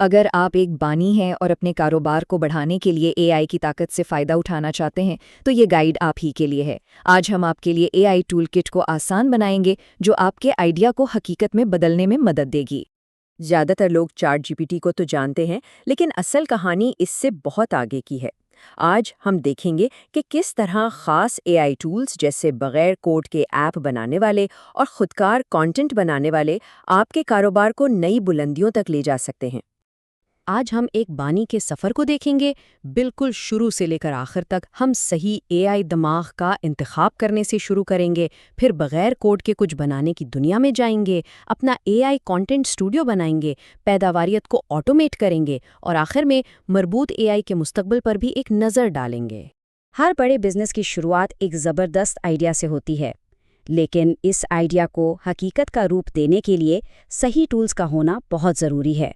اگر آپ ایک بانی ہیں اور اپنے کاروبار کو بڑھانے کے لیے اے آئی کی طاقت سے فائدہ اٹھانا چاہتے ہیں تو یہ گائیڈ آپ ہی کے لیے ہے۔ آج ہم آپ کے لیے اے آئی ٹول کٹ کو آسان بنائیں گے جو آپ کے آئیڈیا کو حقیقت میں بدلنے میں مدد دے گی۔ زیادہ تر لوگ چیٹ جی پی ٹی کو تو جانتے ہیں، لیکن اصل کہانی اس سے بہت آگے کی ہے۔ آج ہم دیکھیں گے کہ کس طرح خاص اے آئی ٹولز جیسے بغیر کوڈ کے ایپ بنانے والے اور خودکار کانٹینٹ بنانے والے آپ کے کاروبار کو نئی بلندیوں تک لے جا سکتے ہیں۔ آج ہم ایک بانی کے سفر کو دیکھیں گے، بالکل شروع سے لے کر آخر تک۔ ہم صحیح اے آئی دماغ کا انتخاب کرنے سے شروع کریں گے، پھر بغیر کوڈ کے کچھ بنانے کی دنیا میں جائیں گے، اپنا اے آئی کانٹینٹ اسٹوڈیو بنائیں گے، پیداواریت کو آٹومیٹ کریں گے، اور آخر میں مربوط اے آئی کے مستقبل پر بھی ایک نظر ڈالیں گے۔ ہر بڑے بزنس کی شروعات ایک زبردست آئیڈیا سے ہوتی ہے، لیکن اس آئیڈیا کو حقیقت کا روپ دینے کے لیے صحیح ٹولز کا ہونا بہت ضروری ہے۔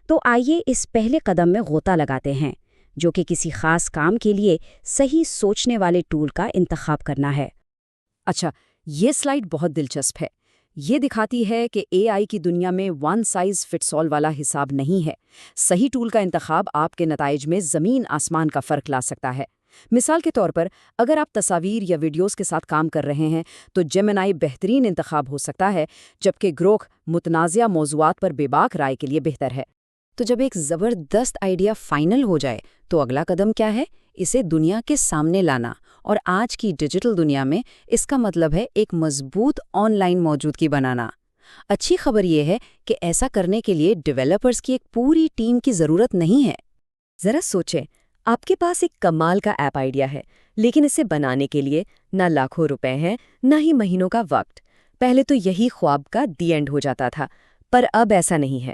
تو آئیے اس پہلے قدم میں غوطہ لگاتے ہیں، جو کہ کسی خاص کام کے لیے صحیح سوچنے والے ٹول کا انتخاب کرنا ہے۔ اچھا، یہ سلائیڈ بہت دلچسپ ہے۔ یہ دکھاتی ہے کہ اے آئی کی دنیا میں ون سائز فٹس آل والا حساب نہیں ہے۔ صحیح ٹول کا انتخاب آپ کے نتائج میں زمین آسمان کا فرق لا سکتا ہے۔ مثال کے طور پر، اگر آپ تصاویر یا ویڈیوز کے ساتھ کام کر رہے ہیں تو جیمنائی بہترین انتخاب ہو سکتا ہے، جبکہ گروک متنازع موضوعات پر بے باک رائے کے لیے بہتر ہے۔ تو جب ایک زبردست آئیڈیا فائنل ہو جائے تو اگلا قدم کیا ہے؟ اسے دنیا کے سامنے لانا، اور آج کی ڈیجیٹل دنیا میں اس کا مطلب ہے ایک مضبوط آن لائن موجودگی بنانا۔ اچھی خبر یہ ہے کہ ایسا کرنے کے لیے ڈیولپرز کی ایک پوری ٹیم کی ضرورت نہیں ہے۔ ذرا سوچیں، آپ کے پاس ایک کمال کا ایپ آئیڈیا ہے، لیکن اسے بنانے کے لیے نہ لاکھوں روپے ہیں، نہ ہی مہینوں کا وقت۔ پہلے تو یہی خواب کا دی اینڈ ہو جاتا تھا، پر اب ایسا نہیں ہے۔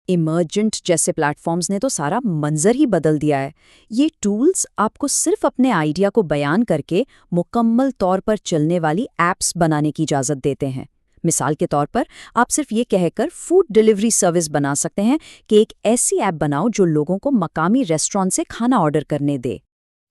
ایمرجنٹ جیسے پلیٹ فارمز نے تو سارا منظر ہی بدل دیا ہے۔ یہ ٹولز آپ کو صرف اپنے آئیڈیا کو بیان کر کے مکمل طور پر چلنے والی ایپس بنانے کی اجازت دیتے ہیں۔ مثال کے طور پر، آپ صرف یہ کہہ کر فوڈ ڈیلیوری سروس بنا سکتے ہیں کہ ایک ایسی ایپ بناؤ جو لوگوں کو مقامی ریسٹورانٹ سے کھانا آرڈر کرنے دے۔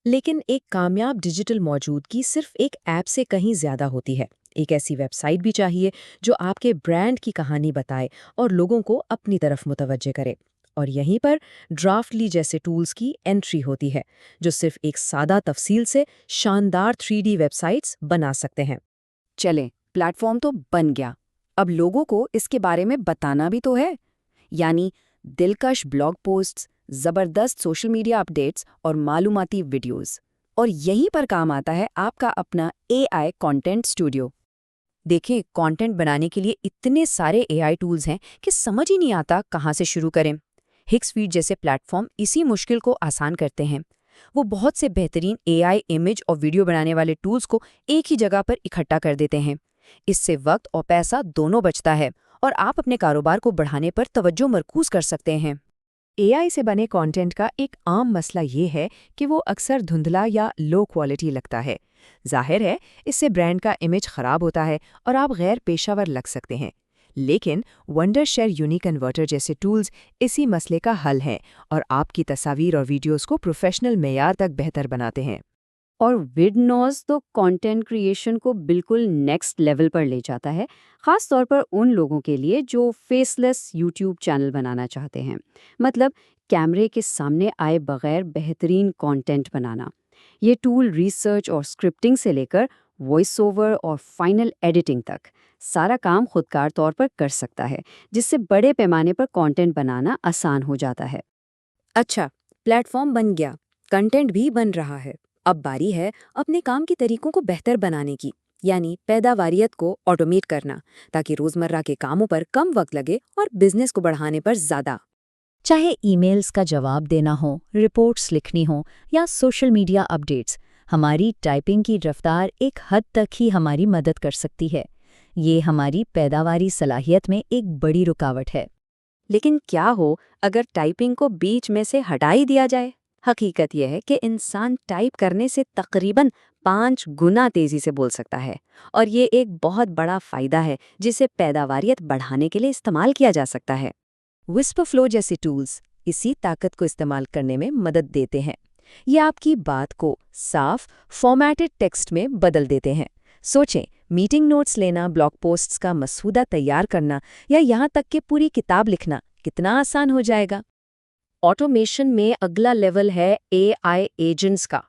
لیکن ایک کامیاب ڈیجیٹل موجودگی صرف ایک ایپ سے کہیں زیادہ ہوتی ہے۔ ایک ایسی ویب سائٹ بھی چاہیے جو آپ کے برانڈ کی کہانی بتائے اور لوگوں کو اپنی طرف متوجہ کرے۔ اور یہیں پر ڈرافٹلی جیسے ٹولز کی انٹری ہوتی ہے، جو صرف ایک سادہ تفصیل سے شاندار 3D ویب سائٹس بنا سکتے ہیں۔ چلیں، پلیٹ فارم تو بن گیا، اب لوگوں کو اس کے بارے میں بتانا بھی تو ہے، یعنی دلکش بلاگ پوسٹس، زبردست سوشل میڈیا اپڈیٹس اور معلوماتی ویڈیوز۔ اور یہیں پر کام آتا ہے آپ کا اپنا اے آئی کانٹینٹ اسٹوڈیو۔ دیکھیں، کانٹینٹ بنانے کے لیے اتنے سارے اے آئی ٹولز ہیں کہ سمجھ ہی نہیں آتا کہاں سے شروع کریں۔ ہکس فیڈ جیسے پلیٹ فارم اسی مشکل کو آسان کرتے ہیں۔ وہ بہت سے بہترین اے آئی امیج اور ویڈیو بنانے والے ٹولز کو ایک ہی جگہ پر اکٹھا کر دیتے ہیں۔ اس سے وقت اور پیسہ دونوں بچتا ہے، اور آپ اپنے کاروبار کو بڑھانے پر توجہ مرکوز کر سکتے ہیں۔ اے آئی سے بنے کانٹینٹ کا ایک عام مسئلہ یہ ہے کہ وہ اکثر دھندلا یا لو کوالٹی لگتا ہے۔ ظاہر ہے، اس سے برانڈ کا امیج خراب ہوتا ہے اور آپ غیر پیشہ ور لگ سکتے ہیں۔ لیکن ونڈر شیئر یونی کنورٹر جیسے ٹولز اسی مسئلے کا حل ہیں اور آپ کی تصاویر اور ویڈیوز کو پروفیشنل معیار تک بہتر بناتے ہیں۔ اور وڈنوز تو کانٹینٹ کریشن کو بالکل نیکسٹ لیول پر لے جاتا ہے، خاص طور پر ان لوگوں کے لیے جو فیس لیس یوٹیوب چینل بنانا چاہتے ہیں، مطلب کیمرے کے سامنے آئے بغیر بہترین کانٹینٹ بنانا۔ یہ ٹول ریسرچ اور اسکرپٹنگ سے لے کر وائس اوور اور فائنل ایڈیٹنگ تک سارا کام خودکار طور پر کر سکتا ہے، جس سے بڑے پیمانے پر کانٹینٹ بنانا آسان ہو جاتا ہے۔ اچھا، پلیٹ فارم بن گیا، کنٹینٹ بھی بن رہا ہے، اب باری ہے اپنے کام کے طریقوں کو بہتر بنانے کی، یعنی پیداواریت کو آٹومیٹ کرنا، تاکہ روزمرہ کے کاموں پر کم وقت لگے اور بزنس کو بڑھانے پر زیادہ۔ چاہے ای میلز کا جواب دینا ہو، رپورٹس لکھنی ہوں یا سوشل میڈیا اپڈیٹس، ہماری ٹائپنگ کی رفتار ایک حد تک ہی ہماری مدد کر سکتی ہے۔ یہ ہماری پیداواری صلاحیت میں ایک بڑی رکاوٹ ہے۔ لیکن کیا ہو اگر ٹائپنگ کو بیچ میں سے ہٹا ہی دیا جائے؟ حقیقت یہ ہے کہ انسان ٹائپ کرنے سے تقریباً 5 گنا تیزی سے بول سکتا ہے، اور یہ ایک بہت بڑا فائدہ ہے جسے پیداواریت بڑھانے کے لیے استعمال کیا جا سکتا ہے۔ وسپر فلو جیسے ٹولز اسی طاقت کو استعمال کرنے میں مدد دیتے ہیں۔ یہ آپ کی بات کو صاف، فارمیٹڈ ٹیکسٹ میں بدل دیتے ہیں۔ سوچیں، میٹنگ نوٹس لینا، بلاگ پوسٹس کا مسودہ تیار کرنا یا یہاں تک کہ پوری کتاب لکھنا کتنا آسان ہو جائے گا۔ آٹومیشن میں اگلا لیول ہے AI ایجنٹس کا۔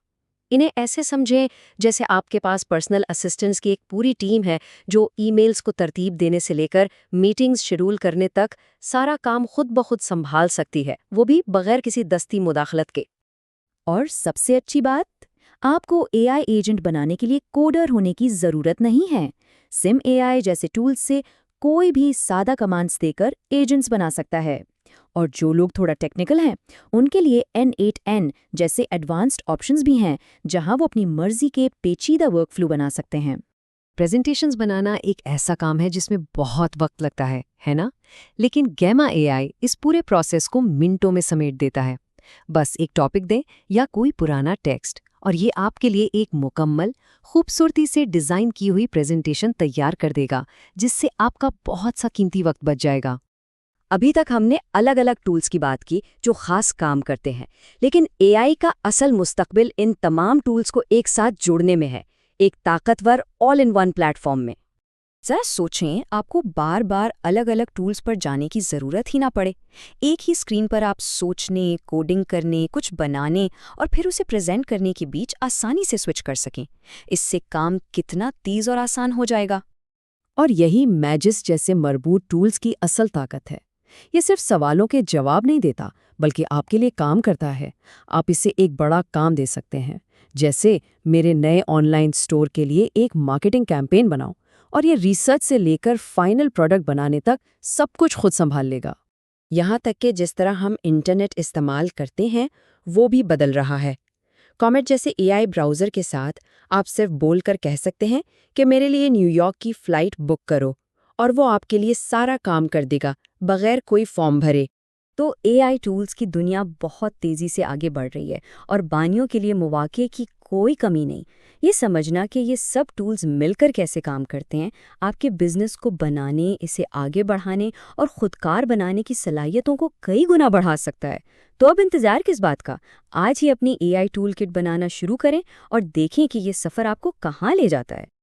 انہیں ایسے سمجھیں جیسے آپ کے پاس پرسنل اسسٹنٹس کی ایک پوری ٹیم ہے جو ای میلز کو ترتیب دینے سے لے کر میٹنگز شیڈول کرنے تک سارا کام خود بخود سنبھال سکتی ہے، وہ بھی بغیر کسی دستی مداخلت کے۔ اور سب سے اچھی بات، آپ کو AI ایجنٹ بنانے کے لیے کوڈر ہونے کی ضرورت نہیں ہے۔ سم AI جیسے ٹولز سے کوئی بھی سادہ کمانڈز دے کر ایجنٹس بنا سکتا ہے۔ اور جو لوگ تھوڑا ٹیکنیکل ہیں ان کے لیے N8N جیسے ایڈوانسڈ آپشنز بھی ہیں جہاں وہ اپنی مرضی کے پیچیدہ ورک فلو بنا سکتے ہیں۔ پریزنٹیشنز بنانا ایک ایسا کام ہے جس میں بہت وقت لگتا ہے نا؟ لیکن گیما AI اس پورے پروسیس کو منٹوں میں سمیٹ دیتا ہے۔ بس ایک ٹاپک دیں یا کوئی پرانا ٹیکسٹ اور یہ آپ کے لیے ایک مکمل، خوبصورتی سے ڈیزائن کی ہوئی پریزنٹیشن تیار کر دے گا، جس سے آپ کا بہت سا قیمتی وقت بچ جائے گا۔ ابھی تک ہم نے الگ الگ ٹولز کی بات کی جو خاص کام کرتے ہیں، لیکن AI کا اصل مستقبل ان تمام ٹولز کو ایک ساتھ جوڑنے میں ہے، ایک طاقتور آل ان ون پلیٹ فارم میں۔ ذرا سوچیں، آپ کو بار بار الگ الگ ٹولز پر جانے کی ضرورت ہی نہ پڑے۔ ایک ہی اسکرین پر آپ سوچنے، کوڈنگ کرنے، کچھ بنانے اور پھر اسے پریزنٹ کرنے کے بیچ آسانی سے سوئچ کر سکیں۔ اس سے کام کتنا تیز اور آسان ہو جائے گا۔ اور یہی میجس جیسے مربوط ٹولز کی اصل طاقت ہے۔ یہ صرف سوالوں کے جواب نہیں دیتا بلکہ آپ کے لیے کام کرتا ہے۔ آپ اسے ایک بڑا کام دے سکتے ہیں، جیسے میرے نئے آن لائن سٹور کے لیے ایک مارکیٹنگ کیمپین بناؤ، اور یہ ریسرچ سے لے کر فائنل پروڈکٹ بنانے تک سب کچھ خود سنبھال لے گا۔ یہاں تک کہ جس طرح ہم انٹرنیٹ استعمال کرتے ہیں وہ بھی بدل رہا ہے۔ کومیٹ جیسے AI براؤزر کے ساتھ آپ صرف بول کر کہہ سکتے ہیں کہ میرے لیے نیو یارک کی فلائٹ بک کرو، اور وہ آپ کے لیے سارا کام کر دے گا بغیر کوئی فارم بھرے۔ تو AI ٹولز کی دنیا بہت تیزی سے آگے بڑھ رہی ہے اور بانیوں کے لیے مواقع کی کوئی کمی نہیں۔ یہ سمجھنا کہ یہ سب ٹولز مل کر کیسے کام کرتے ہیں، آپ کے بزنس کو بنانے، اسے آگے بڑھانے اور خودکار بنانے کی صلاحیتوں کو کئی گنا بڑھا سکتا ہے۔ تو اب انتظار کس بات کا؟ آج ہی اپنی AI ٹول کٹ بنانا شروع کریں اور دیکھیں کہ یہ سفر آپ کو کہاں لے جاتا ہے۔